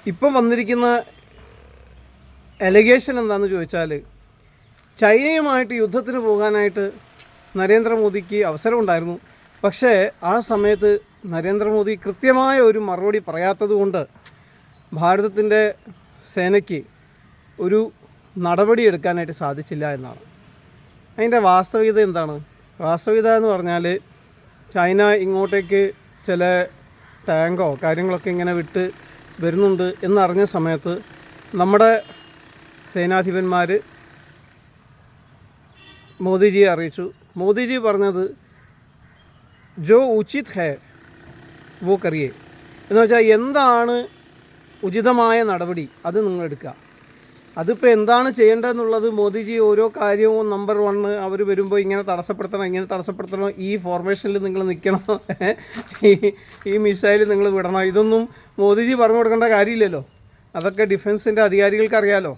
ഇപ്പം വന്നിരിക്കുന്ന എലിഗേഷൻ എന്താണെന്ന് ചോദിച്ചാൽ, ചൈനയുമായിട്ട് യുദ്ധത്തിന് പോകാനായിട്ട് നരേന്ദ്രമോദിക്ക് അവസരമുണ്ടായിരുന്നു. പക്ഷേ ആ സമയത്ത് നരേന്ദ്രമോദി കൃത്യമായ ഒരു മറുപടി പറയാത്തത് കൊണ്ട് ഭാരതത്തിൻ്റെ സേനയ്ക്ക് ഒരു നടപടി എടുക്കാനായിട്ട് സാധിച്ചില്ല എന്നാണ്. അതിൻ്റെ വാസ്തവികത എന്താണ്? വാസ്തവികത എന്ന് പറഞ്ഞാൽ, ചൈന ഇങ്ങോട്ടേക്ക് ചില ടാങ്കോ കാര്യങ്ങളൊക്കെ ഇങ്ങനെ വിട്ട് വരുന്നുണ്ട് എന്നറിഞ്ഞ സമയത്ത് നമ്മുടെ സേനാധിപന്മാർ മോദിജിയെ അറിയിച്ചു. മോദിജി പറഞ്ഞത് ജോ ഉചിത് ഹേ വോ കറിയേ എന്ന് വെച്ചാൽ, എന്താണ് ഉചിതമായ നടപടി അത് നിങ്ങൾ എടുക്കുക. അതിപ്പോൾ എന്താണ് ചെയ്യേണ്ടതെന്നുള്ളത് മോദിജി ഓരോ കാര്യവും നമ്പർ 1 അവർ വരുമ്പോൾ ഇങ്ങനെ തടസ്സപ്പെടുത്തണം, ഇങ്ങനെ തടസ്സപ്പെടുത്തണം, ഈ ഫോർമേഷനിൽ നിങ്ങൾ നിൽക്കണം, ഈ മിസൈൽ നിങ്ങൾ വിടണം, ഇതൊന്നും മോദിജി പറഞ്ഞു കൊടുക്കേണ്ട കാര്യമില്ലല്ലോ. അതൊക്കെ ഡിഫൻസിൻ്റെ അധികാരികൾക്ക് അറിയാമല്ലോ.